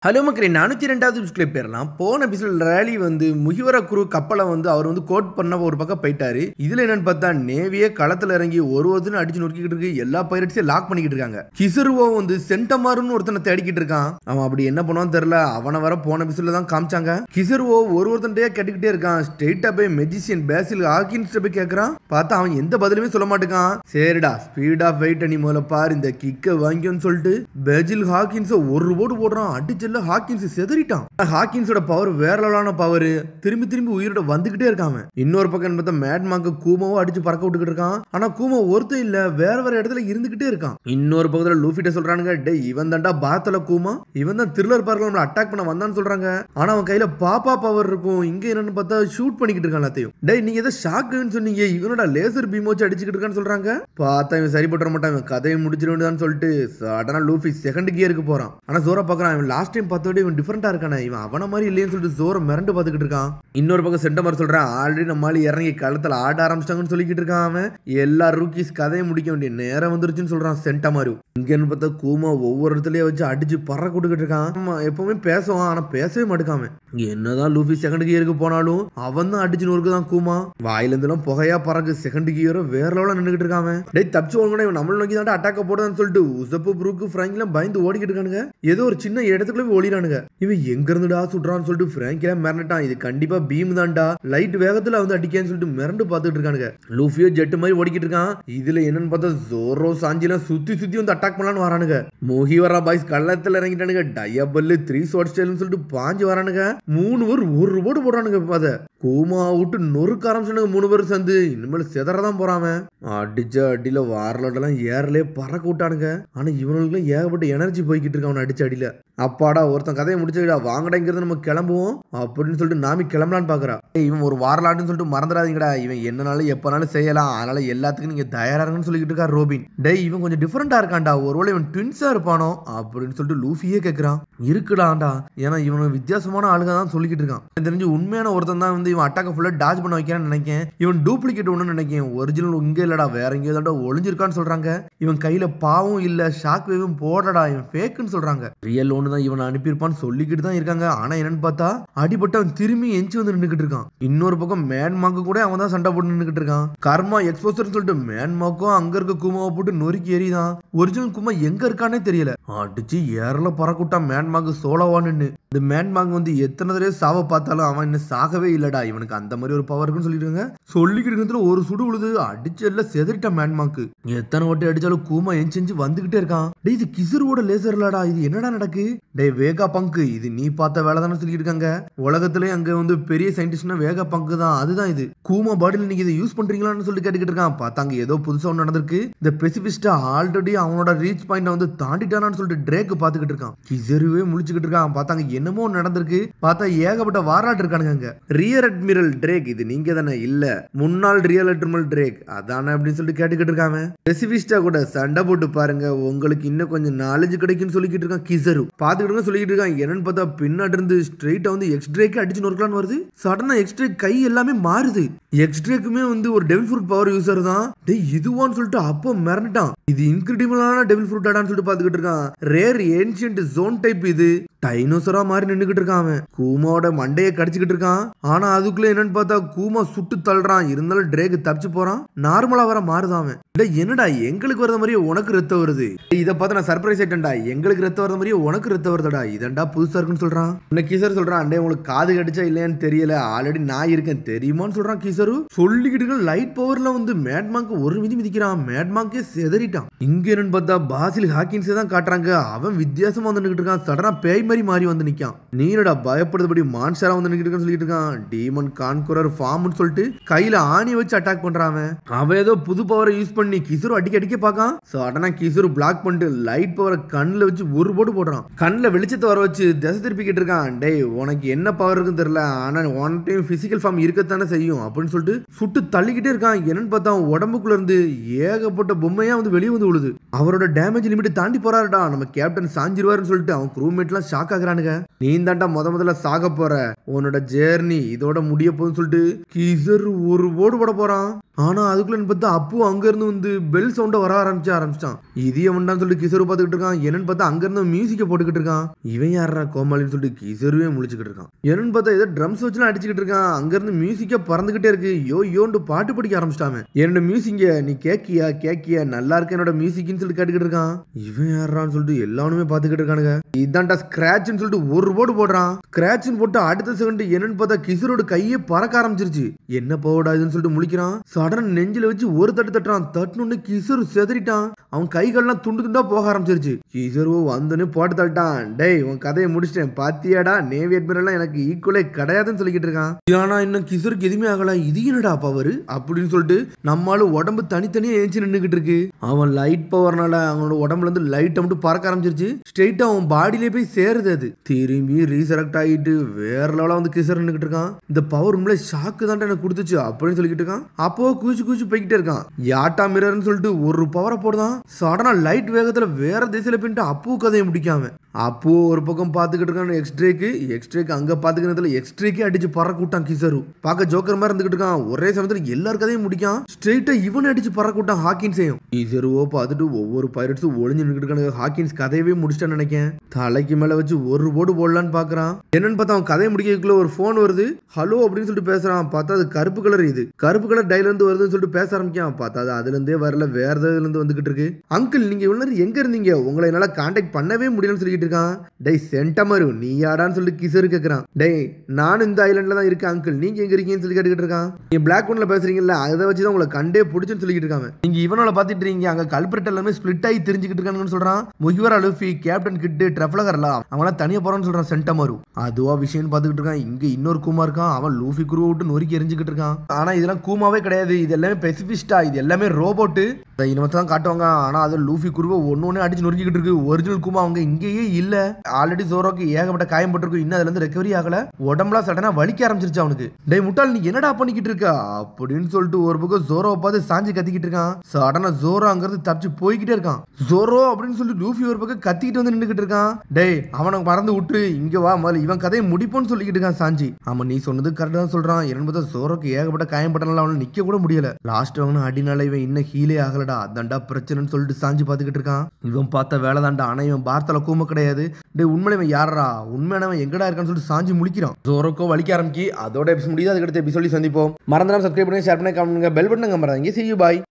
Hello மக்களே 402வது எபிசோட்ல பேரலாம். போன எபிசோட் ரேலி முகிவர குரு கப்பலை அவர் கோட் பண்ண ஒரு பக்கம் போயிட்டாரு. இதுல என்னன்னு பார்த்தா நேவியே களத்துல இறங்கி ஒருத்தனை அடிச்சு நொறுக்கிட்டு இருக்கு. எல்லா பைரட்ஸையும் லாக் பண்ணிக்கிட்டு இருக்காங்க. கிசருவோ சென்டமாருன்னு ஒருத்தனை தேடிக்கிட்டு இருக்கான். அவன் அப்படி என்ன பண்ணுவான்னு தெரியல. அவனை வர போன எபிசோட்ல தான் காமிச்சாங்க. கிசருவோ ஒருத்தன்டையே கேட்டுக்கிட்டே இருக்கான். ஸ்ட்ரெயிட்டா போய் மெஜிஷியன் பேசில் ஹாக்கின்ஸ் போய் கேட்கறான். பார்த்தா அவன் எந்த பதிலுமே சொல்ல மாட்டேங்கான். சரிடா ஸ்பீட் ஆஃப் வெயிட் நீ முதல்ல பாரு, இந்த கிக்க வாங்கியோன்னு சொல்லிட்டு பேசில் ஹாக்கின்ஸ் ஒரு போடு போடுறான். அடிச்சு ஹாக்கின்ஸ் செதறிட்டான். ஹாக்கின்ஸோட பவர் வேற லெவலான பவர். திரும்பி திரும்பி உயிரோட வந்துகிட்டே இருக்காங்க. இன்னொரு பக்கம் பார்த்தா மேட்மாக்கு கூமாவும் அடிச்சு பறக்க விட்டுக்கிட்டு இருக்கான். ஆனா கூமா ஒருத்தர் இல்ல, வேற வேற இடத்துல இருந்துகிட்டே இருக்கான். இன்னொரு பக்கத்துல லூஃபிட்ட சொல்றானுங்க, டே இவன் தான்டா பாத்தல கூமா, இவன் தான் த்ரில்லர் பார்க்கல நம்மள அட்டாக் பண்ண வந்தான்னு சொல்றாங்க. ஆனா அவன் கையில பாப்பா பவர் இருக்கும். இங்க என்னன்னு பார்த்தா ஷூட் பண்ணிக்கிட்டு இருக்கான் எல்லாத்தையும். டே நீங்க ஏதோ ஷாக்குன்னு சொன்னீங்க, இவனோட லேசர் பீம் வச்சு அடிச்சுக்கிட்டு இருக்கான்னு சொல்றாங்க. பார்த்தா இவன் சரிப்பட்டு வர மாட்டான், இவன் கதையை முடிச்சிருவான்னு சொல்லிட்டு சடனா லூஃபி செகண்ட் கியருக்கு போறான். ஆனா ஜோரா பாக்குறான், இவன் லாஸ்ட் டைம் பார்த்தோட இவன் டிஃபரெண்டா இருக்கானே, இவன் அவன மாதிரி இல்லைன்னு சொல்லிட்டு ஜோர மிரண்டு பார்த்துக்கிட்டு இருக்கான். இன்னொரு பக்கம் சென்டமர் சொல்றான், ஆல்ரெடி நம்மால இறங்கி களத்துல ஆட ஆரம்பிச்சிட்டாங்கன்னு சொல்லிக்கிட்டு இருக்கான். அவன் எல்லா ரூக்கீஸ் கதையை முடிக்க வேண்டிய நேரம் வந்துருச்சுன்னு சொல்றான் சென்டமாரு. இங்கன்னு பார்த்தா கூமா ஒவ்வொரு இடத்துலயே வச்சு அடிச்சு பற கொடுக்கிட்டு இருக்கான். எப்பவுமே பேசுவான், ஆனா பேசவே மாட்டுக்காம. என்னதான் லூஃபி செகண்ட் கியருக்கு போனாலும் அவன் தான் அடிச்சு நொறுக்குதான் கூமா. வாயில இருந்தெல்லாம் புகையா பறக்கு. செகண்ட் கியரும் வேற லெவலில் நின்றுகிட்டு இருக்கான். டேய் தப்பிச்சு ஓடுங்க, இவன் நம்மள நோக்கி தான் அட்டாக்க போடுதான்னு சொல்லிட்டு உசப்பு புருக்கு ஃப்ராங்க்லாம் பயந்து ஓடிக்கிட்டு இருக்கானுங்க. ஏதோ ஒரு சின்ன இடத்துக்குள்ள ஓடிறானுங்க. இவன் எங்க இருந்துடா சுடுறான்னு சொல்லிட்டு பிராங்கில மிரண்டான். இது கண்டிப்பா பீம் தான்டா, லைட் வேகத்துல அடிக்கான்னு சொல்லிட்டு மிரண்டு பாத்துட்டு இருக்கானுங்க. லூஃபியோ ஜெட் மாதிரி ஓடிக்கிட்டு இருக்கான். இதுல என்னன்னு பார்த்தா ஜோரோ சாஞ்சிலாம் சுத்தி சுத்தி அட்டாக் பண்ணலான்னு வரானுங்க. மோஹிவரா பாய்ஸ் கள்ளத்துல இறங்கிட்டானுங்க. டயபல் 3 ஷார்ட் ஸ்டைல்னு சொல்லிட்டு பாஞ்சு வரானுங்க. 3 பேர் ஒரு போடு போடுறானுங்க. அத கூமா விட்டு நொறுக்க ஆரம்பிச்சானுங்க. 3 பேர் சேர்ந்து இனிமேல் செதறதான் போறாம. அடிச்ச அடியில வாரலோடலாம் ஏர்லயே பறக்க விட்டானுங்க. ஆனா இவனுக்கு ஏகப்பட்ட எனர்ஜி போய்கிட்டு இருக்கான் அவன் அடிச்ச அடியில. அப்பாடா ஒருத்தன் கதையை முடிச்சுடா, வாங்கடாங்கிறது நம்ம கிளம்புவோம் அப்படின்னு சொல்லிட்டு நாமி கிளம்பலான்னு பாக்குறா. இவன் ஒரு வாரலாட்டுன்னு சொல்லிட்டு மறந்துடாதீங்கடா, இவன் என்னனாலும் எப்பனாலும் செய்யலாம், அதனால எல்லாத்துக்கும் நீங்க தயாராகணும்னு சொல்லிக்கிட்டு இருக்கா ரோபின். டே இவன் கொஞ்சம் டிஃபரெண்டா இருக்கான்டா, ஒருவேளை இவன் ட்வின்ஸா இருப்பானோ அப்படின்னு சொல்லிட்டு லூஃபியே கேட்கிறான். இருக்குடாண்டா, ஏன்னா இவன் வித்தியாசமான ஆளுங்க தான் சொல்லிக்கிட்டு இருக்கான். தெரிஞ்சு உண்மையான ஒருத்தன் தான் இவன் அட்டாக்க ஃபுல்லா டாஜ் பண்ண வைக்கிறான்னு நினைக்கேன். இவன் டூப்ளிகேட் ஒண்ணு நினைக்கேன், ஒரிஜினல் இங்க இல்லடா வேற எங்கேயோ தான் ஒளிஞ்சிருக்கான்னு சொல்றாங்க. இவன் கையில பாவும் இல்ல, ஷாக் வேவும் போடடா, இவன் ஃபேக்குன்னு சொல்றாங்க. ரியல் தான் இவனை அனுப்பியிருப்பான்னு சொல்லிக்கிட்டு தான் இருக்காங்க. ஆனா என்னன்னு பார்த்தா அடிபட்டு அவன் திரும்பி எஞ்சி நின்னுக்கிட்டு இருக்கான். இன்னொரு பக்கம் மேன்மாக்கு கூட அவன் தான் சண்டை போட்டு நின்னுக்கிட்டு இருக்கான். கர்மா எக்ஸ்போசர் சொல்லிட்டு மேன்மாக்கும் அங்க இருக்க குமாவை போட்டு நொறுக்கி எறிதான். ஒரிஜினல் குமா எங்க இருக்கானே தெரியல. அடிச்சு ஏறல பறக்குட்டான் மேன்மாக்கு சோலவான்னு. இந்த மேன்மாக் எத்தனை தடவை சாவ பார்த்தாலும் அவன் இன்னும் சாகவே இல்லடா, இவனுக்கு அந்த மாதிரி ஒரு பவர் இருக்குன்னு சொல்லிட்டு சொல்லிக்கிட்டு ஒரு சுடு உழுது அடிச்சு எல்லாம் செதறிட்டான் மேன்மாக்கு. எத்தனை ஓட்டி அடிச்சாலும் கூமா எஞ்சி வந்துகிட்டே இருக்கான். டே இது கிசருவோட லேசர்லடா, இது என்னடா நடக்கு? டே வேகா பங்கு, இது நீ பார்த்த வேலை தானே சொல்லிட்டு இருக்காங்க. உலகத்திலே அங்க பெரிய சயின்டிஸ்ட்னா வேகா பங்கு தான். அதுதான் இது. கூமா பாடியில் நீங்க இதை யூஸ் பண்றீங்களான்னு சொல்லிட்டு கேட்டுக்கிட்டு இருக்கான். பார்த்தாங்க ஏதோ புதுசா ஒன்று நடந்திருக்கு. இந்த பெசிபிஸ்டா ஆல்ரெடி அவனோட ரீச் பாயிண்ட் தாண்டிட்டானான்னு சொல்லிட்டு ட்ரேக் பாத்துக்கிட்டு இருக்கான். கிசருவே முழிச்சுக்கிட்டு இருக்கான். பார்த்தாங்க என்னமோ நடந்திருக்கு. பார்த்தா ஏகப்பட்ட வாராட்டு இருக்கானுங்க. ரியர் அட்மிரல் ட்ரேக், இது நீங்க தானே? இல்ல, முன்னாள் ரியல் அட்மிரல் ட்ரேக் அதானே அப்படின்னு சொல்லிட்டு கேட்டுக்கிட்டு இருக்காங்க. பெசிபிஸ்டா கூட சண்டை போட்டு பாருங்க, உங்களுக்கு இன்னும் கொஞ்சம் நாலேஜ் கிடைக்குன்னு சொல்லிக்கிட்டு இருக்கான் கிசரு. பாத்துக்கிட்டு சொல்லிக்கிட்டு இருக்கான். என்னன்னு பார்த்தா பின்னாடி இருந்து ஸ்ட்ரெயிட்டா எக்ஸ்ட்ரேக்கு அடிச்சு நொறுக்கலான்னு வருது. சடனா எக்ஸ்ட்ரேக் கை எல்லாமே மாறுது. எக்ஸ்ட்ரேக்குமே ஒரு டெவில் ஃப்ரூட் பவர் யூசர் தான். இதுவான்னு சொல்லிட்டு அப்போ மிரண்டான். இது இன்கிரெடிபிளான டெவில் ஃப்ரூட் ஆடான்னு சொல்லிட்டு பாத்துக்கிட்டு இருக்கான். ரேர் ஏன்ஷியன்ட் ஜோன் டைப், இது டைனோசரா மாதிரி நின்னுக்கிட்டு இருக்கான். அவன் கூமாவோட மண்டையை கடிச்சுக்கிட்டு இருக்கான். ஆனா அதுக்குள்ள என்னன்னு பார்த்தா கூமா சுட்டு தள்ளுறான். இருந்தாலும் ட்ரேக் தப்பிச்சு போறான். நார்மலா வர மாறுதான் அவன். என்னடா எங்களுக்கு வரத மாதிரியே உனக்கு ரத்தம் வருது, இதை பார்த்து நான் சர்ப்ரைஸ் ஆயிட்டேன்டா. எங்களுக்கு ரத்தம் வரத மாதிரியே உனக்கு ரத்தம் வருதுடா, இதண்டா புதுசா இருக்குன்னு சொல்றான். கிசர் சொல்றான், அண்டே உங்களுக்கு காது கடிச்சா இல்லையான்னு தெரியல, ஆல்ரெடி நான் இருக்கேன் தெரியுமான்னு சொல்றான் கிசரு. சொல்லிக்கிட்டு லைட் பவர்ல மேட்மாக்கு ஒரு மிதி மிதிக்கிறான். மேட்மாக்கே செதறிட்டான். இங்க என்னன்னு பார்த்தா பாசில் ஹாக்கின்ஸே தான் காட்டுறாங்க. அவன் வித்தியாசமா வந்துட்டு இருக்கான். சடனா பேய் மாதிரி மாறி நிக்கான். நீனடா பயப்படுறதுபடி மான்ஸ்டரா நின்னுக்கிட்டு இருக்கான்னு சொல்லிட்டு இருக்கான். டீமன் கான்குரர் ஃபார்ம்னு சொல்லிட்டு கையில ஆணி வச்சு அட்டாக் பண்றான். அவன் ஏதோ புது பவரை யூஸ் பண்ணி கிசரு அடிக்க பாக்கான். சடனா கிசரு பிளாக் பண்ணிட்டு லைட் பவரை கண்ணுல வச்சு ஒரு போட்டு போடுறான். கண்ணுல வெளிச்சத்தை வர வச்சு திசை திருப்பிக்கிட்டு இருக்கான். டேய் உனக்கு என்ன பவர் இருக்குன்னு தெரியல, ஆனா ஒன் டைம் பிசிக்கல் ஃபார்ம் இருக்கத்தானே செய்யும் அப்படின்னு சொல்லிட்டு சுட்டு தள்ளிக்கிட்டே இருக்கான். என்னன்னு பார்த்தா உடம்புக்குள்ள இருந்து ஏகப்பட்ட பொம்மையா வெளியே விழுது. அவரோட டேமேஜ் லிமிட் தாண்டி போறாருடா. நம்ம கேப்டன் சாஞ்சிருவாருன்னு சொல்லிட்டு அவன் க்ரூமேட் எல்லாம் ஷாக் ஆகுறானுங்க. நீ தாண்டா முதல்ல சாக போற, உன்னோட ஜேர்னி இதோட முடிய போகுதுன்னு சொல்லிட்டு கிசரு ஒரு போடு போட போறான். ஆனா அதுக்குள்ள பார்த்தா அப்பு அங்க இருந்து வந்து பெல் சவுண்ட வர ஆரம்பிச்சான். இது எவன்டான்னு சொல்லிட்டு கிசரு பாத்துக்கிட்டு இருக்கான். என்னன்னு பார்த்தா அங்க இருந்து மியூசிக்க போட்டுக்கிட்டு இருக்கான். இவன் யாரா கோமாளின்னு சொல்லிட்டு கிசருவே முழிச்சுக்கிட்டு இருக்கான். என்னன்னு பார்த்தா ஏதோ ட்ரம்ஸ் வச்சுலாம் அடிச்சுக்கிட்டு இருக்கான். அங்க இருந்து மியூசிக்க பறந்துகிட்டே இருக்கு. யோண்டு பாட்டு படிக்க ஆரம்பிச்சிட்டாங்க. என்னோட மியூசிக்க நீ கேக்கியா நல்லா இருக்கு என்னோட மியூசிக்னு சொல்லிட்டு கேட்டுக்கிட்டு இருக்கான். இவன் யாரான்னு சொல்லிட்டு எல்லாருமே பாத்துக்கிட்டு இருக்கானுங்க. இதான்டா ஸ்கிராட்ச்னு சொல்லிட்டு ஒரு போர்டு போடுறான். ஸ்கிராட்ச்னு போட்டு அடுத்த செகண்ட் என்னன்னு பார்த்தா கிசரோட கையே பறக்க ஆரம்பிச்சிருச்சு. என்ன போடாதுன்னு சொல்லிட்டு முழிக்கிறான். சடன் நெஞ்சில வச்சு ஒரு தட்டு தட்டுறான். தட்டுன்னு கிசரு செதறிட்டான். அவன் கைகள்லாம் துண்டு துண்டா போக ஆரம்பிச்சிருச்சு. கிசரு வந்தோன்னு போட்டு தட்டான். டேய் உன் கதையை முடிச்சிட்டேன் பாத்தியாடா, நேவி அட்மிரல் எனக்கு ஈக்குவலே கிடையாதுன்னு சொல்லிக்கிட்டு இருக்கான். ஆனா இன்னும் கிசருக்கு எதுவுமே ஆகல. இது என்னடா பவர் அப்படின்னு சொல்லிட்டு நம்மளால உடம்பு தனித்தனியா ஏஞ்சி நின்னுகிட்டு இருக்கு. அவன் லைட் பவர்னால அவனோட உடம்புல இருந்து லைட் மட்டும் பறக்க ஆரம்பிச்சிருச்சு. ஸ்ட்ரெயிட்டா அவன் பாடியிலே போய் சேருது. அது திரும்பி ரீசரக்ட் ஆகிட்டு வேற லெவலா வந்து கிசர் நின்னுகிட்டு இருக்கான். இந்த பவர் உண்மையிலே ஷாக்கு தான் எனக்கு கொடுத்துச்சு அப்படின்னு சொல்லிக்கிட்டு இருக்கான். அப்போ கூச்சு போய்கிட்டே இருக்கான். யாட்டா மிரர்னு சொல்லிட்டு ஒரு பவரை போடுதான். சடனா லைட் வேகத்துல வேற திசையில போயிட்டு அப்பு கதையை முடிக்காம அப்போ ஒரு பக்கம் பாத்துக்கிட்டு இருக்கான். எக்ஸ்ட்ரேக்கு அங்க பாத்துக்கிறதுல எக்ஸ்ட்ரேக்கே அடிச்சு பறக்க விட்டான். கிசரு பார்க்க ஜோக்கர் மாதிரி இருந்துகிட்டு இருக்கான். ஒரே சமயத்துல எல்லார் கதையும் முடிக்கான். ஸ்ட்ரெயிட்டா இவன் அடிச்சு பறக்க விட்டான் ஹாக்கின்ஸையும். கிசருவோ பார்த்துட்டு ஒவ்வொரு பைரட்ஸும் ஒளிஞ்சு நின்றுட்டு இருக்காங்க. ஹாக்கின்ஸ் கதையவே முடிச்சிட்டான்னு நினைக்கிறேன். தலைக்கு மேல வச்சு ஒரு போர்டு போடலான்னு பாக்குறான். என்னன்னு பார்த்தா அவன் கதையை முடிக்கிறதுக்குள்ள ஒரு போன் வருது. ஹலோ அப்படின்னு சொல்லிட்டு பேசுறான். பார்த்தா அது கருப்பு கலர். இது கருப்பு கலர் டைல இருந்து வருதுன்னு சொல்லிட்டு பேச ஆரம்பிக்கான். பார்த்தா அது அதுல இருந்தே வரல, வேற இதுல இருந்து வந்துகிட்டு இருக்கு. அங்கிள் நீங்க இவ்வளவு நேரம் எங்க இருந்தீங்க, உங்களை என்னால கான்டாக்ட் பண்ணவே முடியலன்னு சொல்லிட்டு இருக்கான். டேய் சென்டமரு நீ யாடான்னு சொல்லிட்டு கிசரு கேக்குறான். டேய் நானும் இந்த ஐலண்ட்ல தான் இருக்கேன் அங்கிள், நீங்க எங்க இருக்கீங்கன்னு சொல்லி கேட்டுக்கிட்டு இருக்கான். நீங்க பிளாக் ஒன்ல பேசுறீங்கல்ல, அதை வச்சுதான் உங்களை கண்டே பிடிச்சுன்னு சொல்லிட்டு இருக்காங்க. நீங்க இவனோட பாத்துட்டு இருக்கீங்க, அங்க கல்பிரட் எல்லாமே ஸ்பிளிட் ஆகி தெரிஞ்சுக்கிட்டு இருக்காங்கன்னு சொல்றான். முகிவரா லூஃபி, கேப்டன் கிட்டு, ட்ரஃப்லகர்லாம் அவங்களாம் தனியா போறான்னு சொல்றான் சென்டமரு. அதுவா விஷயம் பாத்துக்கிட்டு இருக்கான். இங்க இன்னொரு கூமா இருக்கான். அவன் லூஃபி குருவை விட்டு நொறுக்கி எரிஞ்சுக்கிட்டு இருக்கான். ஆனா இதெல்லாம் கூமாவே கிடையாது. இது எல்லாமே பெசிபிஸ்டா, இது எல்லாமே ரோபோட்டு. இனமத்தான் காட்டுவாங்க. ஆனா அது லூஃபி குருவை ஒன்னு அடிச்சு நொறுக்கிட்டு இருக்கு. ஒரிஜினல் கூமா அவங்க இங்கேயே இல்ல. ஆல்ரெடி ஜோரோக்கு ஏகப்பட்ட காயம் பட்டிருக்கும். இன்னும் அதுல இருந்து ரெக்கவரி ஆகல. உடம்புலாம் சடனா வலிக்க ஆரம்பிச்சிருச்சு அவனுக்கு. டேய் முட்டாள் நீ என்னடா பண்ணிக்கிட்டு இருக்க அப்படின்னு சொல்லிட்டு ஒரு பக்கம் ஜோரோவை பார்த்து சாஞ்சி கத்திக்கிட்டு இருக்கான். சடனா ஜோரோ அங்கிருந்து தப்பிச்சு போய்கிட்டே இருக்கான். ஜோரோ அப்படின்னு சொல்லி லூஃபி ஒரு பக்கம் கத்திக்கிட்டு வந்து நின்றுகிட்டு இருக்கான். டேய் அவனை மறந்து விட்டு இங்க வா, முதல்ல இவன் கதையை முடிப்போன்னு சொல்லிக்கிட்டு இருக்கான் சாஞ்சி. ஆமா நீ சொன்னது கரெக்டா தான் சொல்றான். என்னன்னு பார்த்தா ஜோரோக்கு ஏகப்பட்ட காயம் பட்டனால அவனை நிக்க கூட முடியல. லாஸ்ட் அவனு அடினால இவன் இன்னும் ஹீலே ஆகலடா, அதான்டா பிரச்சனைன்னு சொல்லிட்டு சாஞ்சி பாத்துக்கிட்டு இருக்கான். இவன் பார்த்த வேலை தான்டா. ஆனா இவன் பார்த்தல கூம கிடையாது. டே உண்மையில இவன் யாரா, உண்மையானவன் எங்கடா இருக்கான்னு சொல்லிட்டு சாஞ்சி முழிக்கிறான். ஜோரோக்கோ வலிக்க ஆரம்பிக்கி. அதோட எபிசோட் முடியாது. அதுக்கடுத்து எபிசோட சந்திப்போம். மறந்துடாம சப்ஸ்கிரைப் பண்ணி ஷேர் பண்ணி கமெண்ட் பண்ணுங்க. பெல் பட்டன் மறந்துங்க. See you bye.